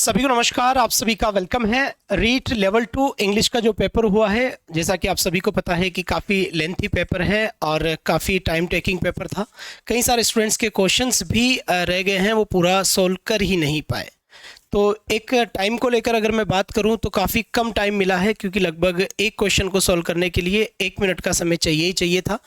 सभी को नमस्कार। आप सभी का वेलकम है। रीट लेवल 2 इंग्लिश का जो पेपर हुआ है, जैसा कि आप सभी को पता है कि काफ़ी लेंथी पेपर है और काफ़ी टाइम टेकिंग पेपर था। कई सारे स्टूडेंट्स के क्वेश्चंस भी रह गए हैं, वो पूरा सोल्व कर ही नहीं पाए। तो एक टाइम को लेकर अगर मैं बात करूं तो काफ़ी कम टाइम मिला है, क्योंकि लगभग एक क्वेश्चन को सॉल्व करने के लिए 1 मिनट का समय चाहिए ही चाहिए था।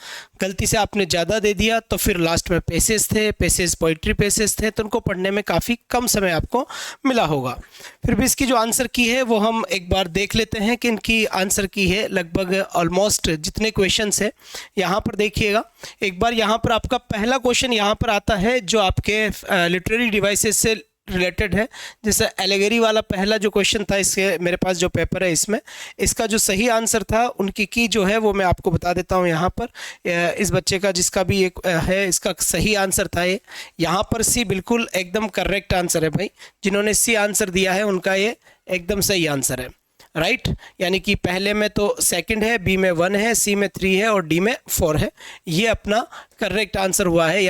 गलती से आपने ज़्यादा दे दिया तो फिर लास्ट में पेसेज थे, पेसेज पोइट्री पेसेज थे, तो उनको पढ़ने में काफ़ी कम समय आपको मिला होगा। फिर भी इसकी जो आंसर की है वो हम एक बार देख लेते हैं कि इनकी आंसर की है लगभग ऑलमोस्ट जितने क्वेश्चंस है। यहाँ पर देखिएगा एक बार, यहाँ पर आपका पहला क्वेश्चन यहाँ पर आता है जो आपके लिटरेरी डिवाइसेस से रिलेटेड है। जैसे एलेगरी वाला पहला जो क्वेश्चन था, इसके मेरे पास जो पेपर है इसमें इसका जो सही आंसर था उनकी की जो है वो मैं आपको बता देता हूँ। यहाँ पर इस बच्चे का जिसका भी एक है, इसका सही आंसर था ये। यहाँ पर सी बिल्कुल एकदम करेक्ट आंसर है भाई। जिन्होंने सी आंसर दिया है उनका ये एकदम सही आंसर है, राइट। यानी कि पहले में तो सेकंड है, बी में 1 है, सी में 3 है और डी में 4 है। ये अपना करेक्ट आंसर हुआ है।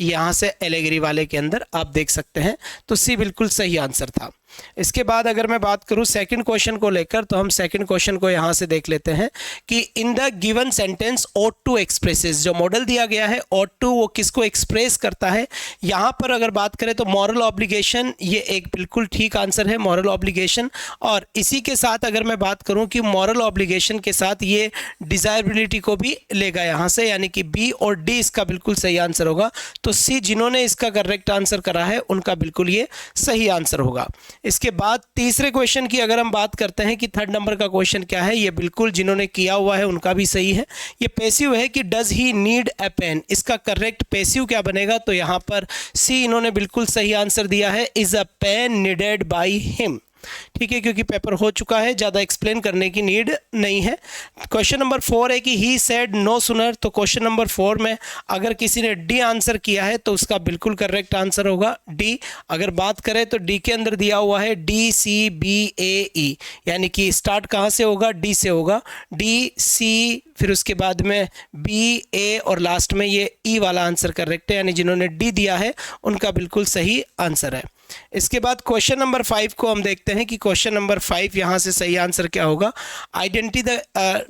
यहाँ से एलेगरी वाले के अंदर आप देख सकते हैं, तो सी बिल्कुल सही आंसर था। इसके बाद अगर मैं बात करूं सेकंड क्वेश्चन को लेकर, तो हम सेकंड क्वेश्चन को यहां से देख लेते हैं कि in the given sentence ought to expresses, जो मॉडल दिया गया है ought to, वो किसको एक्सप्रेस करता है। यहां पर अगर बात करें तो मॉरल ऑब्लिगेशन, ये एक बिल्कुल ठीक आंसर है, मॉरल ऑब्लिगेशन। और इसी के साथ अगर मैं बात करूं कि मॉरल ऑब्लिगेशन के साथ ये डिजायरेबिलिटी को भी लेगा यहां से, यानी कि बी और डी इसका बिल्कुल सही आंसर होगा। तो सी जिन्होंने इसका करेक्ट आंसर करा है उनका बिल्कुल ये सही आंसर होगा। इसके बाद तीसरे क्वेश्चन की अगर हम बात करते हैं कि थर्ड नंबर का क्वेश्चन क्या है, ये बिल्कुल जिन्होंने किया हुआ है उनका भी सही है। ये पैसिव है कि does he need a pen, इसका करेक्ट पैसिव क्या बनेगा, तो यहां पर सी इन्होंने बिल्कुल सही आंसर दिया है, is a pen needed by him. ठीक है, क्योंकि पेपर हो चुका है, ज़्यादा एक्सप्लेन करने की नीड नहीं है। क्वेश्चन नंबर 4 है कि ही सेड नो सुनर, तो क्वेश्चन नंबर 4 में अगर किसी ने डी आंसर किया है तो उसका बिल्कुल करेक्ट आंसर होगा डी। अगर बात करें तो डी के अंदर दिया हुआ है डी सी बी ए ई, यानी कि स्टार्ट कहाँ से होगा, डी से होगा। डी सी, फिर उसके बाद में बी ए और लास्ट में ये ई वाला आंसर करेक्ट है, यानी जिन्होंने डी दिया है उनका बिल्कुल सही आंसर है। इसके बाद क्वेश्चन नंबर 5 को हम देखते हैं कि क्वेश्चन नंबर 5 यहाँ से सही आंसर क्या होगा। आइडेंटिटी द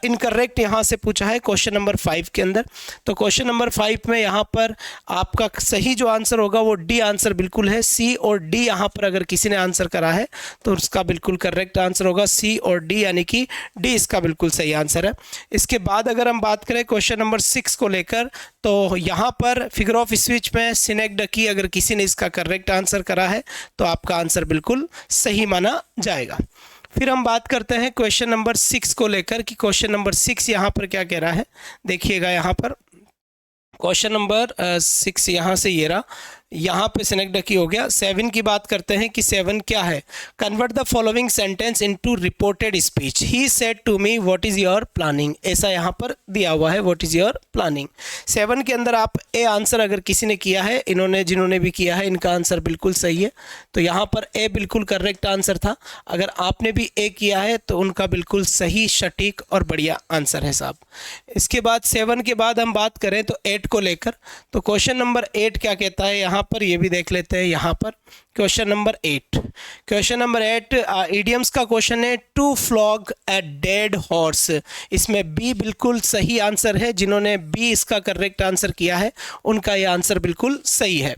इनकरेक्ट यहाँ से पूछा है क्वेश्चन नंबर 5 के अंदर। तो क्वेश्चन नंबर 5 में यहाँ पर आपका सही जो आंसर होगा वो डी आंसर बिल्कुल है। सी और डी यहाँ पर अगर किसी ने आंसर करा है तो उसका बिल्कुल करेक्ट आंसर होगा सी और डी, यानी कि डी इसका बिल्कुल सही आंसर है। इसके बाद अगर हम बात करें क्वेश्चन नंबर 6 को लेकर, तो यहाँ पर फिगर ऑफ स्पीच में सिनेक्डकी अगर किसी ने इसका करेक्ट आंसर करा है तो आपका आंसर बिल्कुल सही माना जाएगा। फिर हम बात करते हैं क्वेश्चन नंबर 6 को लेकर कि क्वेश्चन नंबर 6 यहाँ पर क्या कह रहा है। देखिएगा यहाँ पर क्वेश्चन नंबर 6 यहाँ से ये रहा, यहाँ पे सिनेक्डकी हो गया। 7 की बात करते हैं कि 7 क्या है, convert the following sentence into reported speech. He said to me what is your planning, ऐसा यहाँ पर दिया हुआ है व्हाट इज योर प्लानिंग। 7 के अंदर आप ए आंसर अगर किसी ने किया है, जिन्होंने भी किया है इनका आंसर बिल्कुल सही है, तो यहाँ पर ए बिल्कुल करेक्ट आंसर था। अगर आपने भी ए किया है तो उनका बिल्कुल सही, सटीक और बढ़िया आंसर है साहब। इसके बाद 7 के बाद हम बात करें तो 8 को लेकर, तो क्वेश्चन नंबर 8 क्या कहता है यहाँ पर, ये भी देख लेते हैं। यहाँ पर क्वेश्चन नंबर 8 इडियम्स का क्वेश्चन है, to flog a dead horse. इसमें बी बिल्कुल सही आंसर है, जिन्होंने बी इसका करेक्ट आंसर किया है उनका ये आंसर बिल्कुल सही है।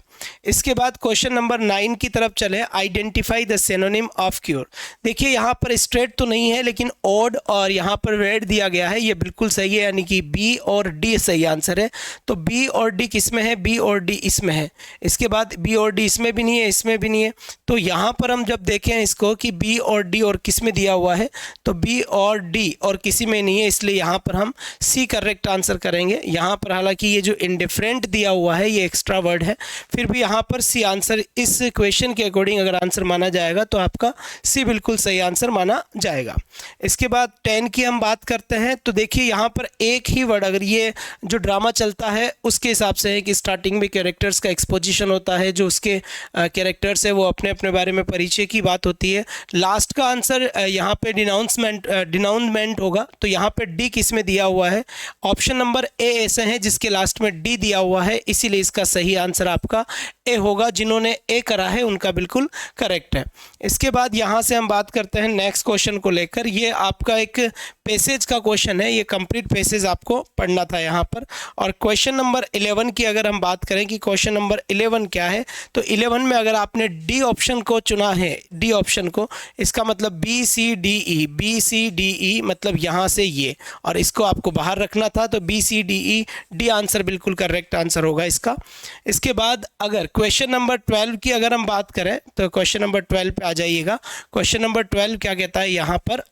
इसके बाद क्वेश्चन नंबर 9 की तरफ चले, identify the synonym of cure. देखिए यहाँ पर स्ट्रेट तो नहीं है, लेकिन ऑड और यहाँ पर रेड दिया गया है, ये बिल्कुल सही है, यानी कि बी और डी सही आंसर है। तो बी और डी किस में है, बी और डी इसमें है। इसके बाद बी और डी इसमें भी नहीं है, इसमें भी नहीं है। तो यहाँ पर हम जब देखें इसको कि बी और डी और किस में दिया हुआ है, तो बी और डी और किसी में नहीं है, इसलिए यहाँ पर हम सी करेक्ट आंसर करेंगे। यहाँ पर हालांकि ये जो इंडिफरेंट दिया हुआ है ये एक्स्ट्रा वर्ड है, फिर भी यहाँ पर सी आंसर इस क्वेश्चन के अकॉर्डिंग अगर आंसर माना जाएगा तो आपका सी बिल्कुल सही आंसर माना जाएगा। इसके बाद 10 की हम बात करते हैं, तो देखिए यहाँ पर एक ही वर्ड, अगर ये जो ड्रामा चलता है उसके हिसाब से है कि स्टार्टिंग में कैरेक्टर्स का एक्सपोजिशन होता है, जो उसके कैरेक्टर्स है वो अपने अपने बारे में परिचय की बात होती है। लास्ट का आंसर यहाँ पे डिनाउंसमेंट होगा, तो यहाँ पे डी किस में दिया हुआ है, ऑप्शन नंबर ए ऐसे है जिसके लास्ट में डी दिया हुआ है, इसीलिए इसका सही आंसर आपका ए होगा। जिन्होंने ए करा है उनका बिल्कुल करेक्ट है। इसके बाद यहाँ से हम बात करते हैं नेक्स्ट क्वेश्चन को लेकर। ये आपका एक पैसेज का क्वेश्चन है, ये कंप्लीट पैसेज आपको पढ़ना था यहाँ पर। और क्वेश्चन नंबर 11 की अगर हम बात करें कि क्वेश्चन नंबर 11 क्या है, तो 11 में अगर आपने डी ऑप्शन को चुना है, डी ऑप्शन को, इसका मतलब B C D E, B C D E मतलब यहाँ से ये, और इसको आपको बाहर रखना था, तो B C D E, D answer बिल्कुल करेक्ट आंसर होगा इसका। इसके बाद अगर क्वेश्चन नंबर 12 की अगर हम बात करें तो क्वेश्चन नंबर 12 पे आ जाइएगा। क्वेश्चन नंबर 12 क्या कहता है यहाँ पर,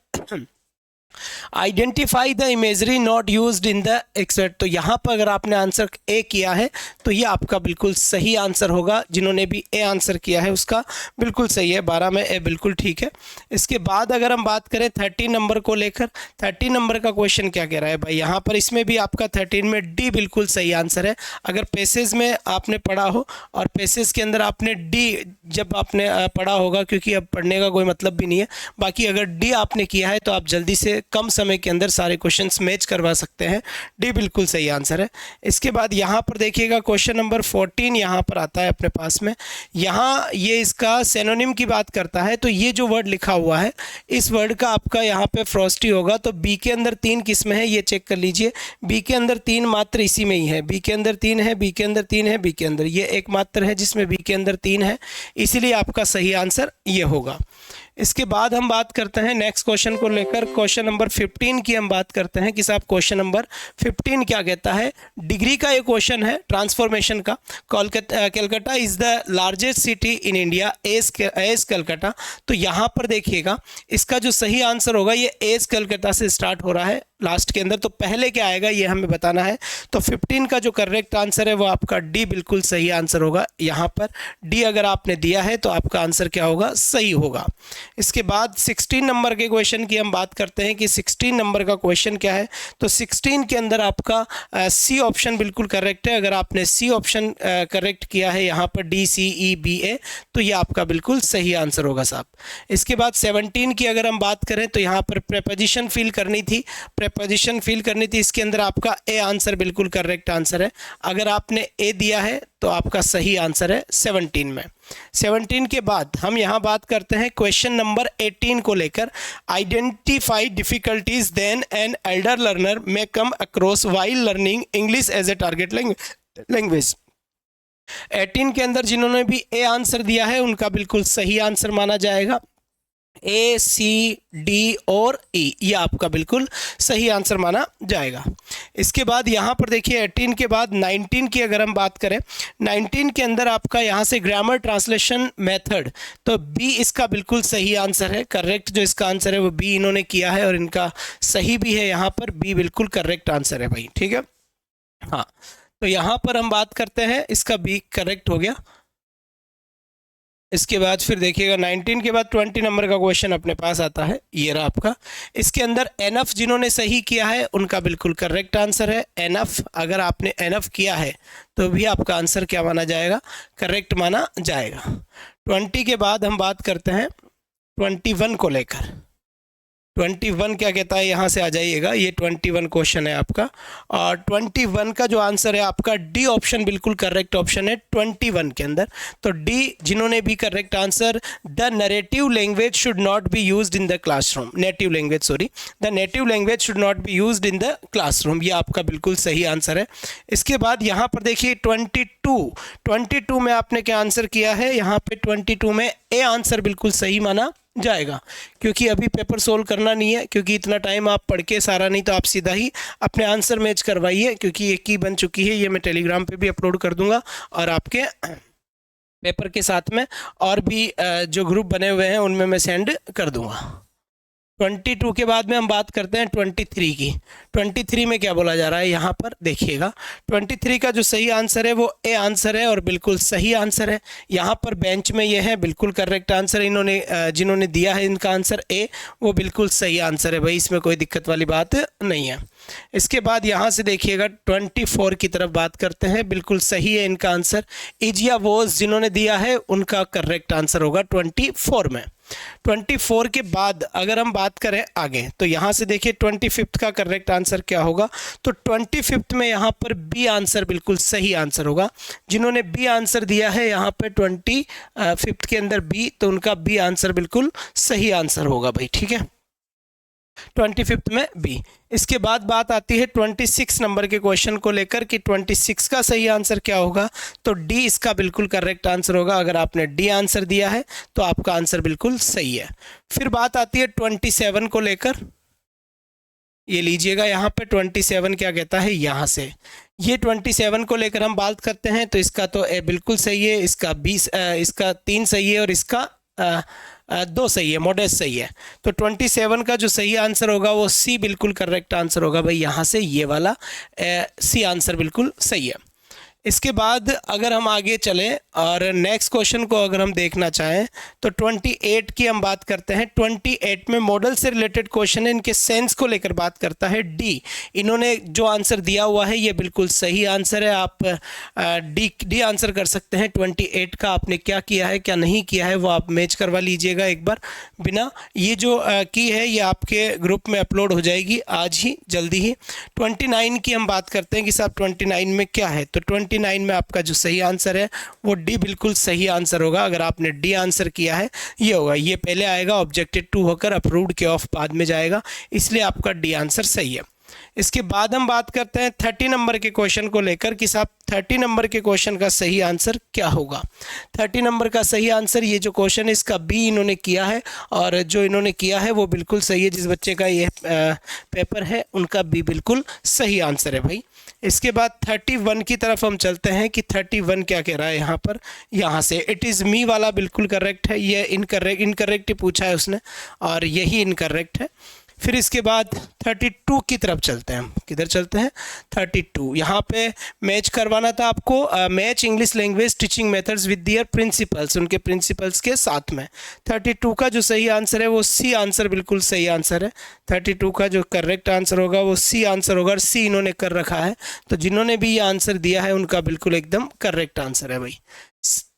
identify the imagery not used in the expect. तो यहाँ पर अगर आपने आंसर ए किया है तो ये आपका बिल्कुल सही आंसर होगा। जिन्होंने भी ए आंसर किया है उसका बिल्कुल सही है, 12 में ए बिल्कुल ठीक है। इसके बाद अगर हम बात करें 13 नंबर को लेकर, 13 नंबर का क्वेश्चन क्या कह रहा है भाई, यहाँ पर इसमें भी आपका 13 में डी बिल्कुल सही आंसर है। अगर पैसेज में आपने पढ़ा हो और पैसेज के अंदर आपने डी जब आपने पढ़ा होगा, क्योंकि अब पढ़ने का कोई मतलब भी नहीं है, बाकी अगर डी आपने किया है तो आप जल्दी से कम समय के अंदर सारे क्वेश्चंस मैच करवा सकते हैं। डी बिल्कुल सही आंसर है। इसके बाद यहाँ पर देखिएगा क्वेश्चन नंबर 14 यहाँ पर आता है अपने पास में। यहाँ ये इसका सिनोनिम की बात करता है, तो ये जो वर्ड लिखा हुआ है इस वर्ड का आपका यहाँ पे फ्रॉस्टी होगा। तो बी के अंदर 3 किस्में हैं, ये चेक कर लीजिए। बी के अंदर 3 मात्र इसी में ही है, बी के अंदर 3 है, बी के अंदर 3 है, बी के अंदर ये एक मात्र है जिसमें बी के अंदर 3 है, इसीलिए आपका सही आंसर ये होगा। इसके बाद हम बात करते हैं नेक्स्ट क्वेश्चन को लेकर। क्वेश्चन नंबर 15 की हम बात करते हैं कि साहब क्वेश्चन नंबर 15 क्या कहता है। डिग्री का ये क्वेश्चन है ट्रांसफॉर्मेशन का। Calcutta is the largest city in India as Calcutta. तो यहाँ पर देखिएगा इसका जो सही आंसर होगा ये एज कलकत्ता से स्टार्ट हो रहा है लास्ट के अंदर, तो पहले क्या आएगा ये हमें बताना है। तो 15 का जो करेक्ट आंसर है वो आपका डी बिल्कुल सही आंसर होगा। यहाँ पर डी अगर आपने दिया है तो आपका आंसर क्या होगा, सही होगा। इसके बाद 16 नंबर के क्वेश्चन की हम बात करते हैं कि 16 नंबर का क्वेश्चन क्या है। तो 16 के अंदर आपका सी ऑप्शन बिल्कुल करेक्ट है। अगर आपने सी ऑप्शन करेक्ट किया है यहाँ पर डी सी ई बी ए, तो ये आपका बिल्कुल सही आंसर होगा साहब। इसके बाद 17 की अगर हम बात करें तो यहाँ पर प्रेपोजिशन फिल करनी थी, प्रेपोजिशन फिल करनी थी। इसके अंदर आपका ए आंसर बिल्कुल करेक्ट आंसर है। अगर आपने ए दिया है तो आपका सही आंसर है 17 में। 17 के बाद हम यहाँ बात करते हैं क्वेश्चन नंबर 18 को लेकर। Identify difficulties than an elder learner may come across while learning English as a target language. 18 के अंदर जिन्होंने भी ए आंसर दिया है उनका बिल्कुल सही आंसर माना जाएगा। ए सी डी और ई ये आपका बिल्कुल सही आंसर माना जाएगा। इसके बाद यहाँ पर देखिए 18 के बाद 19 की अगर हम बात करें, 19 के अंदर आपका यहाँ से ग्रामर ट्रांसलेशन मेथड, तो बी इसका बिल्कुल सही आंसर है। करेक्ट जो इसका आंसर है वो बी इन्होंने किया है और इनका सही भी है, यहाँ पर बी बिल्कुल करेक्ट आंसर है भाई, ठीक है। हाँ, तो यहाँ पर हम बात करते हैं इसका बी करेक्ट हो गया। इसके बाद फिर देखिएगा 19 के बाद 20 नंबर का क्वेश्चन अपने पास आता है, ये रहा आपका। इसके अंदर एनफ जिन्होंने सही किया है उनका बिल्कुल करेक्ट आंसर है एनफ। अगर आपने एनफ किया है तो भी आपका आंसर क्या माना जाएगा, करेक्ट माना जाएगा। 20 के बाद हम बात करते हैं 21 को लेकर। 21 क्या कहता है, यहाँ से आ जाइएगा, ये 21 क्वेश्चन है आपका। और 21 का जो आंसर है आपका डी ऑप्शन बिल्कुल करेक्ट ऑप्शन है 21 के अंदर। तो डी जिन्होंने भी correct answer, the narrative language should not be used in the classroom, native language sorry, the native language should not be used in the classroom, ये आपका बिल्कुल सही आंसर है। इसके बाद यहाँ पर देखिए 22 में आपने क्या आंसर किया है, यहाँ पे 22 में ए आंसर बिल्कुल सही माना जाएगा, क्योंकि अभी पेपर सोल्व करना नहीं है, क्योंकि इतना टाइम आप पढ़ के सारा नहीं, तो आप सीधा ही अपने आंसर मैच करवाइए, क्योंकि एक ही बन चुकी है, ये मैं टेलीग्राम पे भी अपलोड कर दूंगा और आपके पेपर के साथ में और भी जो ग्रुप बने हुए हैं उनमें मैं सेंड कर दूंगा। 22 के बाद में हम बात करते हैं 23 की। 23 में क्या बोला जा रहा है, यहाँ पर देखिएगा 23 का जो सही आंसर है वो ए आंसर है और बिल्कुल सही आंसर है। यहाँ पर बेंच में ये है बिल्कुल करेक्ट आंसर, इन्होंने जिन्होंने दिया है इनका आंसर ए, वो बिल्कुल सही आंसर है भाई, इसमें कोई दिक्कत वाली बात नहीं है। इसके बाद यहाँ से देखिएगा 24 की तरफ बात करते हैं, बिल्कुल सही है इनका आंसर। इज या वॉज जिन्होंने दिया है उनका करेक्ट आंसर होगा 24 में। 24 के बाद अगर हम बात करें आगे, तो यहाँ से देखिए 25 का करेक्ट आंसर क्या होगा। तो 25 में यहाँ पर बी आंसर बिल्कुल सही आंसर होगा। जिन्होंने बी आंसर दिया है यहाँ पे 25 के अंदर बी, तो उनका बी आंसर बिल्कुल सही आंसर होगा भाई, ठीक है, 25 में बी। इसके बाद बात आती है 26 नंबर के क्वेश्चन को लेकर कि 26 का सही आंसर क्या होगा। तो डी इसका बिल्कुल करेक्ट आंसर होगा। अगर आपने डी आंसर दिया है तो आपका आंसर बिल्कुल सही है। फिर बात आती है 27 को लेकर, ये लीजिएगा यहाँ पे 27 क्या कहता है, यहाँ से ये 27 को लेकर हम बात करते हैं। तो इसका तो ए बिल्कुल सही है, इसका 20, इसका 3 सही है और इसका 2 सही है, मॉडेस्ट सही है। तो 27 का जो सही आंसर होगा वो सी बिल्कुल करेक्ट आंसर होगा भाई, यहाँ से ये वाला सी आंसर बिल्कुल सही है। इसके बाद अगर हम आगे चलें और नेक्स्ट क्वेश्चन को अगर हम देखना चाहें तो 28 की हम बात करते हैं। 28 में मॉडल से रिलेटेड क्वेश्चन है, इनके सेंस को लेकर बात करता है डी। इन्होंने जो आंसर दिया हुआ है ये बिल्कुल सही आंसर है। आप डी आंसर कर सकते हैं। 28 का आपने क्या किया है क्या नहीं किया है वो आप मैच करवा लीजिएगा एक बार बिना। ये जो की है ये आपके ग्रुप में अपलोड हो जाएगी आज ही, जल्दी ही। 29 की हम बात करते हैं कि साहब 29 में क्या है। तो 29 में आपका जो सही आंसर है वो डी बिल्कुल सही आंसर होगा। अगर आपने डी आंसर किया है ये होगा, ये पहले आएगा, ऑब्जेक्टेड टू होकर अप्रूव्ड के ऑफ बाद में जाएगा, इसलिए आपका डी आंसर सही है। इसके बाद हम बात करते हैं 30 नंबर के क्वेश्चन को लेकर कि साहब 30 नंबर के क्वेश्चन का सही आंसर क्या होगा। 30 नंबर का सही आंसर, ये जो क्वेश्चन है इसका बी इन्होंने किया है और जो इन्होंने किया है वो बिल्कुल सही है। जिस बच्चे का ये पेपर है उनका बी बिल्कुल सही आंसर है भाई। इसके बाद 31 की तरफ हम चलते हैं कि 31 क्या कह रहा है यहाँ पर। यहाँ से इट इज़ मी वाला बिल्कुल करेक्ट है, ये इनकरेक्ट ही पूछा है उसने और यही इनकरेक्ट है। फिर इसके बाद 32 की तरफ चलते हैं। किधर चलते हैं, 32। यहाँ पे मैच करवाना था आपको, match English language teaching methods with their principles, उनके प्रिंसिपल्स के साथ में। 32 का जो सही आंसर है वो सी आंसर बिल्कुल सही आंसर है। 32 का जो करेक्ट आंसर होगा वो सी आंसर होगा और सी इन्होंने कर रखा है। तो जिन्होंने भी ये आंसर दिया है उनका बिल्कुल एकदम करेक्ट आंसर है भाई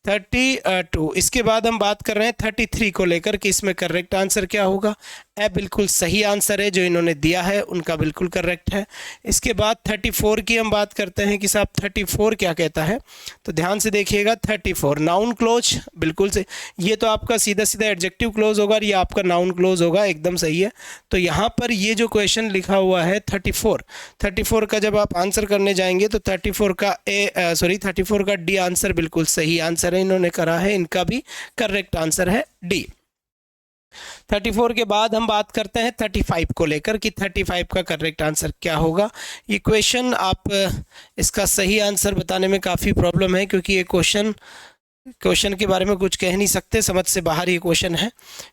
32। इसके बाद हम बात कर रहे हैं 33 को लेकर कि इसमें करेक्ट आंसर क्या होगा। ए बिल्कुल सही आंसर है, जो इन्होंने दिया है उनका बिल्कुल करेक्ट है। इसके बाद 34 की हम बात करते हैं कि साहब 34 क्या कहता है। तो ध्यान से देखिएगा 34 नाउन क्लोज बिल्कुल से, ये तो आपका सीधा सीधा एडजेक्टिव क्लोज होगा और ये आपका नाउन क्लोज होगा, एकदम सही है। तो यहाँ पर ये जो क्वेश्चन लिखा हुआ है 34 का जब आप आंसर करने जाएंगे तो 34 का डी आंसर बिल्कुल सही आंसर है, इन्होंने करा है, इनका भी करेक्ट आंसर है डी। 34 के बाद हम बात करते हैं 35 को लेकर कि 35 का करेक्ट आंसर क्या होगा। ये क्वेश्चन आप इसका सही आंसर बताने में काफ़ी प्रॉब्लम है क्योंकि ये क्वेश्चन के बारे में कुछ कह नहीं सकते, समझ से बाहर ये क्वेश्चन है।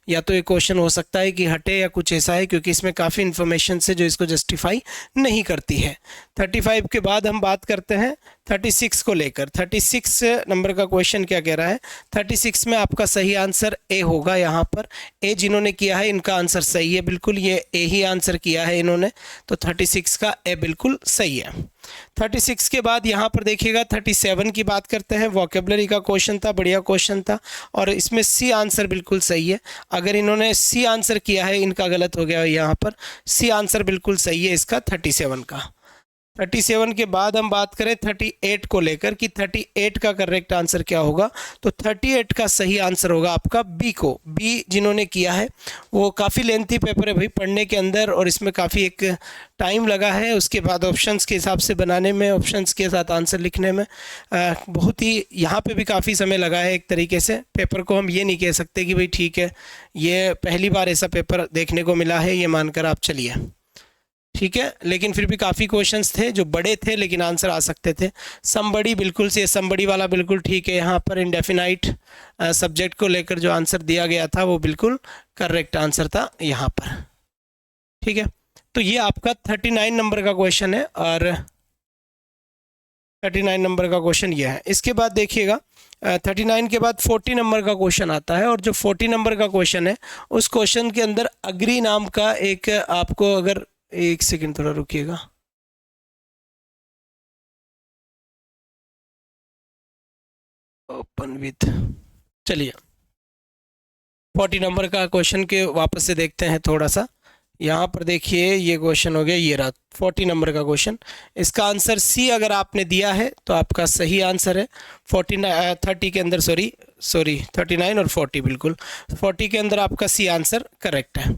या तो ये क्वेश्चन हो सकता है कि हटे या कुछ ऐसा है, क्योंकि इसमें काफ़ी इन्फॉर्मेशन से जो इसको जस्टिफाई नहीं करती है। 35 के बाद हम बात करते हैं 36 को लेकर। 36 नंबर का क्वेश्चन क्या कह रहा है। 36 में आपका सही आंसर ए होगा। यहाँ पर ए जिन्होंने किया है इनका आंसर सही है बिल्कुल, ये ए ही आंसर किया है इन्होंने, तो 36 का ए बिल्कुल सही है। 36 के बाद यहाँ पर देखिएगा 37 की बात करते हैं। वोकेबलरी का क्वेश्चन था, बढ़िया क्वेश्चन था और इसमें सी आंसर बिल्कुल सही है। अगर इन्होंने सी आंसर किया है इनका गलत हो गया है, यहाँ पर सी आंसर बिल्कुल सही है इसका 37 का। 37 के बाद हम बात करें 38 को लेकर कि 38 का करेक्ट आंसर क्या होगा। तो 38 का सही आंसर होगा आपका बी जिन्होंने किया है। वो काफ़ी लेंथी पेपर है भाई पढ़ने के अंदर और इसमें काफ़ी एक टाइम लगा है। उसके बाद ऑप्शंस के हिसाब से बनाने में, ऑप्शंस के साथ आंसर लिखने में बहुत ही यहाँ पे भी काफ़ी समय लगा है। एक तरीके से पेपर को हम ये नहीं कह सकते कि भाई ठीक है ये पहली बार ऐसा पेपर देखने को मिला है, ये मानकर आप चलिए, ठीक है। लेकिन फिर भी काफ़ी क्वेश्चंस थे जो बड़े थे लेकिन आंसर आ सकते थे। समबड़ी बिल्कुल से, समबड़ी वाला बिल्कुल ठीक है। यहाँ पर इंडेफिनाइट सब्जेक्ट को लेकर जो आंसर दिया गया था वो बिल्कुल करेक्ट आंसर था यहाँ पर, ठीक है। तो ये आपका 39 नंबर का क्वेश्चन है और 39 नंबर का क्वेश्चन ये है। इसके बाद देखिएगा 39 के बाद 40 नंबर का क्वेश्चन आता है और जो 40 नंबर का क्वेश्चन है उस क्वेश्चन के अंदर अग्री नाम का एक आपको, अगर एक सेकंड थोड़ा रुकिएगा, ओपन विथ, चलिए 40 नंबर का क्वेश्चन के वापस से देखते हैं थोड़ा सा। यहाँ पर देखिए ये क्वेश्चन हो गया, ये रहा 40 नंबर का क्वेश्चन। इसका आंसर सी अगर आपने दिया है तो आपका सही आंसर है। 30 के अंदर सॉरी 39 और 40, बिल्कुल 40 के अंदर आपका सी आंसर करेक्ट है।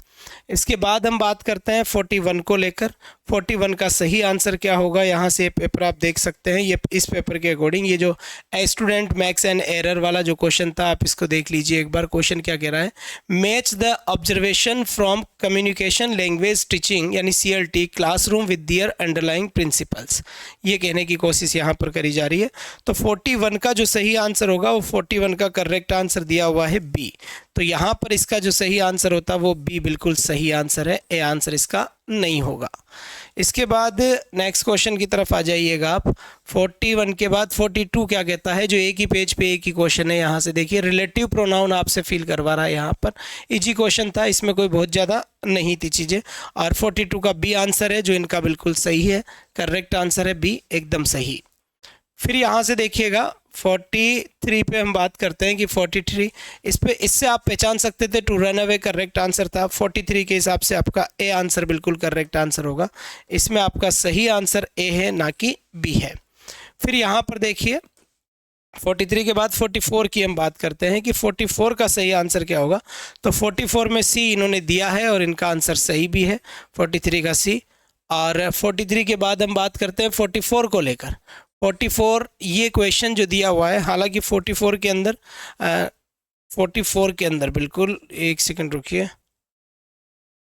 इसके बाद हम बात करते हैं 41 को लेकर। 41 का सही आंसर क्या होगा, यहाँ से पेपर आप देख सकते हैं। ये इस पेपर के अकॉर्डिंग ये जो स्टूडेंट मैक्स एंड एरर वाला जो क्वेश्चन था, आप इसको देख लीजिए एक बार। क्वेश्चन क्या कह रहा है, match the observation from communication language teaching यानी CLT classroom with their underlying principles, ये कहने की कोशिश यहाँ पर करी जा रही है। तो 41 का जो सही आंसर होगा वो 41 का करेक्ट आंसर दिया हुआ है बी। तो यहाँ पर इसका जो सही आंसर होता है वो बी बिल्कुल सही आंसर है, ए आंसर इसका नहीं होगा। इसके बाद नेक्स्ट क्वेश्चन की तरफ आ जाइएगा आप। 41 के बाद 42 क्या कहता है, जो एक ही पेज पे एक ही क्वेश्चन है। यहाँ से देखिए रिलेटिव प्रोनाउन आपसे फील करवा रहा है। यहाँ पर इजी क्वेश्चन था, इसमें कोई बहुत ज़्यादा नहीं थी चीज़ें। और 42 का बी आंसर है जो इनका बिल्कुल सही है, करेक्ट आंसर है बी, एकदम सही। फिर यहाँ से देखिएगा 43 पे हम बात करते हैं कि 43 इससे आप पहचान सकते थे to run away correct answer था। 43 के हिसाब से आपका ए आंसर बिल्कुल करेक्ट आंसर होगा। इसमें आपका सही आंसर ए है, ना कि बी है। फिर यहाँ पर देखिए 43 के बाद 44 की हम बात करते हैं कि 44 का सही आंसर क्या होगा। तो 44 में सी इन्होंने दिया है और इनका आंसर सही भी है, 43 का सी। और 43 के बाद हम बात करते हैं 44 को लेकर। 44 ये क्वेश्चन जो दिया हुआ है, हालांकि 44 के अंदर बिल्कुल, एक सेकंड रुकिए,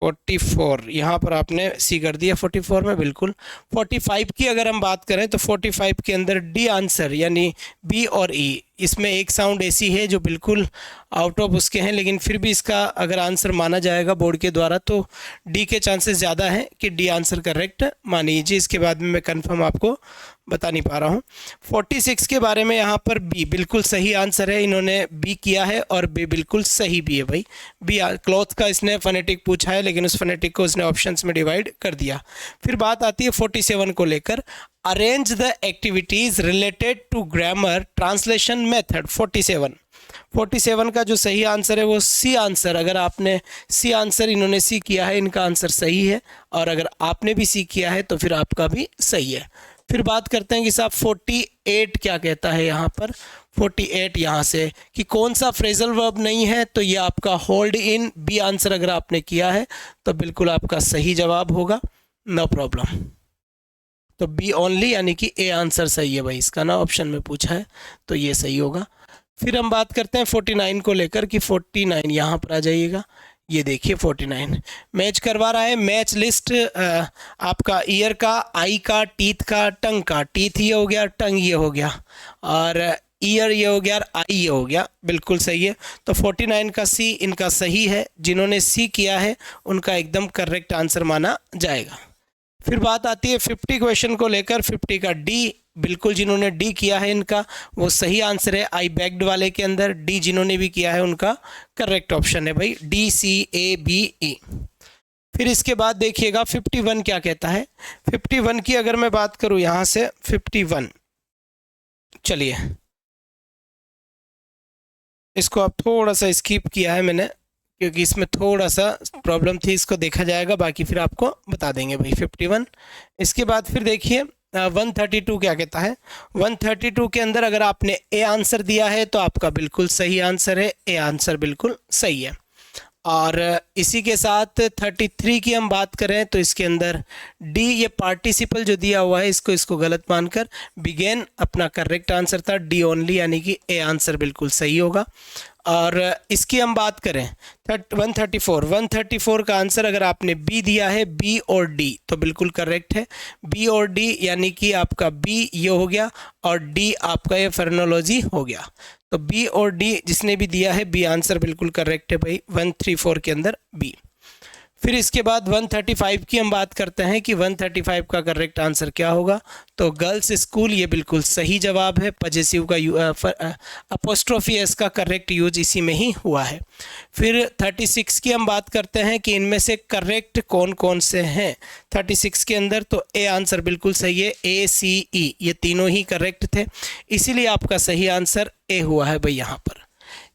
44 यहाँ पर आपने सी कर दिया 44 में, बिल्कुल। 45 की अगर हम बात करें तो 45 के अंदर डी आंसर यानी बी और ई, इसमें एक साउंड ऐसी है जो बिल्कुल आउट ऑफ उसके हैं, लेकिन फिर भी इसका अगर आंसर माना जाएगा बोर्ड के द्वारा तो डी के चांसेस ज़्यादा हैं कि डी आंसर करेक्ट मान लीजिए। इसके बाद में मैं कंफर्म आपको बता नहीं पा रहा हूँ। 46 के बारे में यहाँ पर बी बिल्कुल सही आंसर है, इन्होंने बी किया है और बी बिल्कुल सही भी है भाई। बी क्लॉथ का इसने फोनेटिक पूछा है, लेकिन उस फोनेटिक को उसने ऑप्शंस में डिवाइड कर दिया। फिर बात आती है 47 को लेकर, arrange the activities related to grammar translation method. 47 का जो सही आंसर है वो सी आंसर। अगर आपने सी आंसर, इन्होंने सी किया है, इनका आंसर सही है, और अगर आपने भी सी किया है तो फिर आपका भी सही है। फिर बात करते हैं कि साहब 48 क्या कहता है यहाँ पर। 48 यहाँ से कि कौन सा फ्रेजल वर्ब नहीं है, तो ये आपका होल्ड इन, बी आंसर अगर आपने किया है तो बिल्कुल आपका सही जवाब होगा, नो प्रॉब्लम। तो बी ओनली यानी कि ए आंसर सही है भाई इसका ना, ऑप्शन में पूछा है तो ये सही होगा। फिर हम बात करते हैं 49 को लेकर कि 49 यहाँ पर आ जाइएगा। ये देखिए 49 मैच करवा रहा है, मैच लिस्ट आपका ईयर का, आई का, टीथ का, टंग का। टीथ ये हो गया, टंग ये हो गया, और ईयर ये हो गया और आई ये हो गया, बिल्कुल सही है। तो 49 का सी इनका सही है, जिन्होंने सी किया है उनका एकदम करेक्ट आंसर माना जाएगा। फिर बात आती है 50 क्वेश्चन को लेकर। 50 का डी बिल्कुल, जिन्होंने डी किया है इनका वो सही आंसर है। आई बैग्ड वाले के अंदर डी जिन्होंने भी किया है उनका करेक्ट ऑप्शन है भाई, D C A B E. फिर इसके बाद देखिएगा 51 क्या कहता है। 51 की अगर मैं बात करूं यहाँ से 51, चलिए इसको आप थोड़ा सा स्किप किया है मैंने क्योंकि इसमें थोड़ा सा प्रॉब्लम थी, इसको देखा जाएगा, बाकी फिर आपको बता देंगे भाई 51। इसके बाद फिर देखिए 132 क्या कहता है। 132 के अंदर अगर आपने ए आंसर दिया है तो आपका बिल्कुल सही आंसर है, ए आंसर बिल्कुल सही है। और इसी के साथ 33 की हम बात करें तो इसके अंदर डी ये पार्टिसिपल जो दिया हुआ है इसको गलत मानकर बिगेन अपना करेक्ट आंसर था, डी ओनली यानी कि ए आंसर बिल्कुल सही होगा। और इसकी हम बात करें 134 का आंसर अगर आपने बी दिया है, बी और डी, तो बिल्कुल करेक्ट है। बी और डी यानी कि आपका बी ये हो गया और डी आपका ये फेरेनोलॉजी हो गया। तो बी और डी जिसने भी दिया है बी आंसर बिल्कुल करेक्ट है भाई, 134 के अंदर बी। फिर इसके बाद 135 की हम बात करते हैं कि 135 का करेक्ट आंसर क्या होगा। तो गर्ल्स स्कूल ये बिल्कुल सही जवाब है, पजेसिव का अपोस्ट्रोफी एस का करेक्ट यूज इसी में ही हुआ है। फिर 36 की हम बात करते हैं कि इनमें से करेक्ट कौन कौन से हैं 36 के अंदर। तो ए आंसर बिल्कुल सही है, ए सी ई ये तीनों ही करेक्ट थे, इसीलिए आपका सही आंसर ए हुआ है भाई यहाँ पर।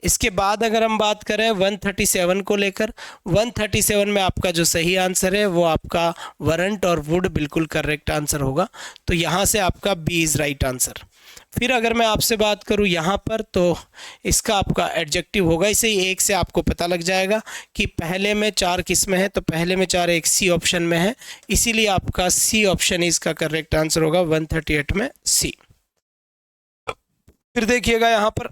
इसके बाद अगर हम बात करें 137 को लेकर, 137 में आपका जो सही आंसर है वो आपका वरंट और वुड बिल्कुल करेक्ट आंसर होगा। तो यहाँ से आपका बी इज़ राइट आंसर। फिर अगर मैं आपसे बात करूं यहाँ पर, तो इसका आपका एडजेक्टिव होगा। इसे एक से आपको पता लग जाएगा कि पहले में 4 किस में है, तो पहले में 4 एक सी ऑप्शन में है, इसीलिए आपका सी ऑप्शन इसका करेक्ट आंसर होगा 138 में सी। फिर देखिएगा यहाँ पर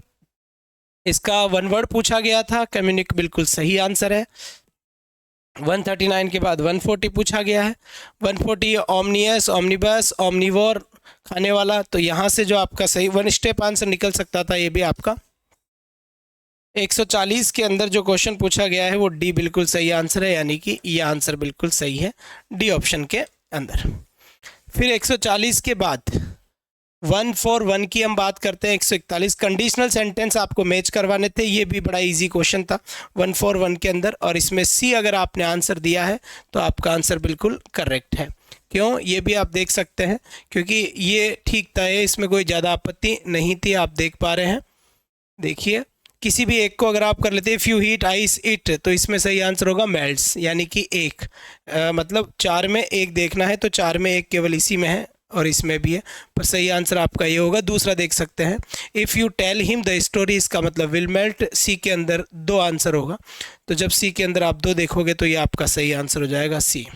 इसका वन वर्ड पूछा गया था, कम्युनिक बिल्कुल सही आंसर है। 139 के बाद 140 पूछा गया है। 140 ओमनियस, ओमनिबस, ओमनिवोर, खाने वाला। तो यहाँ से जो आपका सही वन स्टेप आंसर निकल सकता था ये भी आपका। 140 के अंदर जो क्वेश्चन पूछा गया है वो डी बिल्कुल सही आंसर है, यानी कि ये आंसर बिल्कुल सही है डी ऑप्शन के अंदर। फिर 140 के बाद 141 की हम बात करते हैं। 141 कंडीशनल सेंटेंस आपको मैच करवाने थे, ये भी बड़ा इजी क्वेश्चन था 141 के अंदर, और इसमें सी अगर आपने आंसर दिया है तो आपका आंसर बिल्कुल करेक्ट है। क्यों, ये भी आप देख सकते हैं, क्योंकि ये ठीक था, इसमें कोई ज़्यादा आपत्ति नहीं थी, आप देख पा रहे हैं। देखिए किसी भी एक को अगर आप कर लेते हैं, if you heat ice it, तो इसमें सही आंसर होगा मेल्ट्स, यानी कि एक मतलब 4 में 1 देखना है तो 4 में 1 केवल इसी में है और इसमें भी है, पर सही आंसर आपका ये होगा। दूसरा देख सकते हैं, if you tell him the story, इसका मतलब विल मेल्ट, सी के अंदर 2 आंसर होगा, तो जब सी के अंदर आप 2 देखोगे तो ये आपका सही आंसर हो जाएगा सी।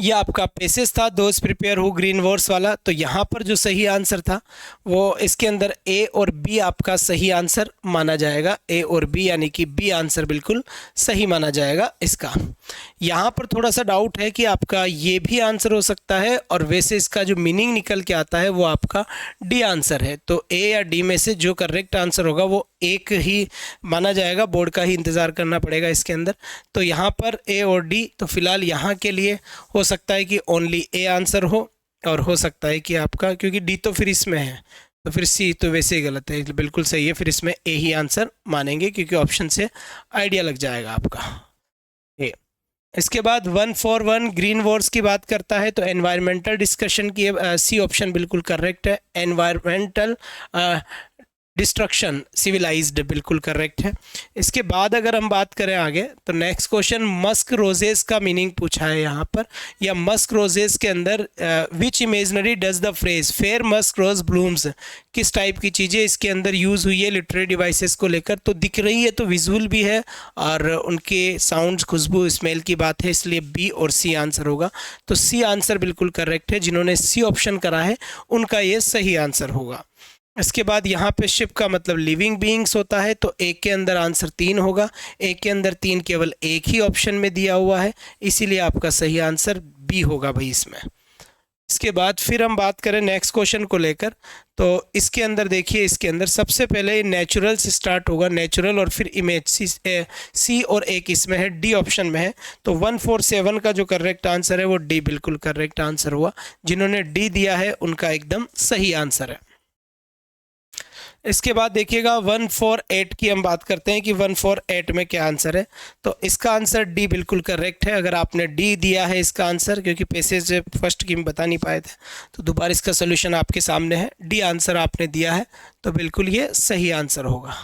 ये आपका पेसेस था, दोस्त प्रिपेयर हु ग्रीन वॉर्स वाला। तो यहाँ पर जो सही आंसर था वो इसके अंदर ए और बी आपका सही आंसर माना जाएगा, ए और बी, यानी कि बी आंसर बिल्कुल सही माना जाएगा इसका। यहाँ पर थोड़ा सा डाउट है कि आपका ये भी आंसर हो सकता है, और वैसे इसका जो मीनिंग निकल के आता है वो आपका डी आंसर है। तो ए या डी में से जो करेक्ट आंसर होगा वो एक ही माना जाएगा, बोर्ड का ही इंतज़ार करना पड़ेगा इसके अंदर। तो यहाँ पर ए और डी, तो फिलहाल यहाँ के लिए हो सकता है कि ओनली ए आंसर हो, और हो सकता है कि आपका, क्योंकि डी तो फिर इसमें है, तो फिर सी तो वैसे ही गलत है, बिल्कुल सही है, फिर इसमें ए ही आंसर मानेंगे, क्योंकि ऑप्शन से आइडिया लग जाएगा आपका ए। इसके बाद 141 ग्रीन वॉर्स की बात करता है, तो एनवायरमेंटल डिस्कशन की सी ऑप्शन बिल्कुल करेक्ट है। एनवायरमेंटल डिस्ट्रक्शन सिविलाइज्ड बिल्कुल करेक्ट है। इसके बाद अगर हम बात करें आगे, तो नेक्स्ट क्वेश्चन मस्क रोजेस का मीनिंग पूछा है यहाँ पर, या मस्क रोजेस के अंदर which imaginary does the phrase fair musk rose blooms, किस टाइप की चीज़ें इसके अंदर यूज़ हुई है लिटरेरी डिवाइसेस को लेकर। तो दिख रही है तो विजुअल भी है, और उनके साउंड्स, खुशबू, स्मेल की बात है, इसलिए बी और सी आंसर होगा। तो सी आंसर बिल्कुल करेक्ट है, जिन्होंने सी ऑप्शन करा है उनका ये सही आंसर होगा। इसके बाद यहाँ पे शिप का मतलब लिविंग बीइंग्स होता है, तो एक के अंदर आंसर 3 होगा, एक के अंदर 3 केवल एक ही ऑप्शन में दिया हुआ है, इसीलिए आपका सही आंसर बी होगा भाई इसमें। इसके बाद फिर हम बात करें नेक्स्ट क्वेश्चन को लेकर, तो इसके अंदर देखिए, इसके अंदर सबसे पहले नेचुरल से स्टार्ट होगा, नेचुरल, और फिर इमेज, सी और एक इसमें है, डी ऑप्शन में है। तो 147 का जो करेक्ट आंसर है वो डी बिल्कुल करेक्ट आंसर हुआ, जिन्होंने डी दिया है उनका एकदम सही आंसर है। इसके बाद देखिएगा 148 की हम बात करते हैं कि 148 में क्या आंसर है, तो इसका आंसर डी बिल्कुल करेक्ट है। अगर आपने डी दिया है इसका आंसर, क्योंकि पैसेज फर्स्ट की हम बता नहीं पाए थे, तो दोबारा इसका सोल्यूशन आपके सामने है, डी आंसर आपने दिया है तो बिल्कुल ये सही आंसर होगा।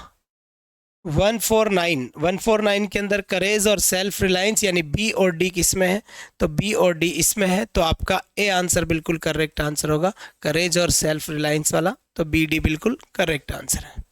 149 के अंदर करेज और सेल्फ रिलायंस, यानी बी और डी किसमें है, तो बी और डी इसमें है, तो आपका ए आंसर बिल्कुल करेक्ट आंसर होगा, करेज और सेल्फ रिलायंस वाला, तो बी डी बिल्कुल करेक्ट आंसर है।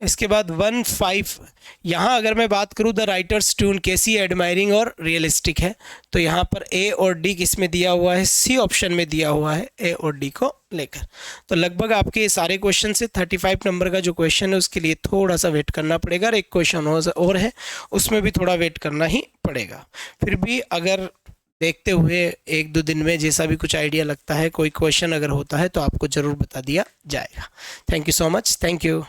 इसके बाद 15 यहाँ अगर मैं बात करूँ द राइटर्स ट्यून कैसी एडमायरिंग और रियलिस्टिक है, तो यहाँ पर ए और डी किस में दिया हुआ है, सी ऑप्शन में दिया हुआ है ए और डी को लेकर। तो लगभग आपके ये सारे क्वेश्चन से 35 नंबर का जो क्वेश्चन है उसके लिए थोड़ा सा वेट करना पड़ेगा, और एक क्वेश्चन और है उसमें भी थोड़ा वेट करना ही पड़ेगा। फिर भी अगर देखते हुए 1-2 दिन में जैसा भी कुछ आइडिया लगता है, कोई क्वेश्चन अगर होता है तो आपको ज़रूर बता दिया जाएगा। Thank you so much, thank you.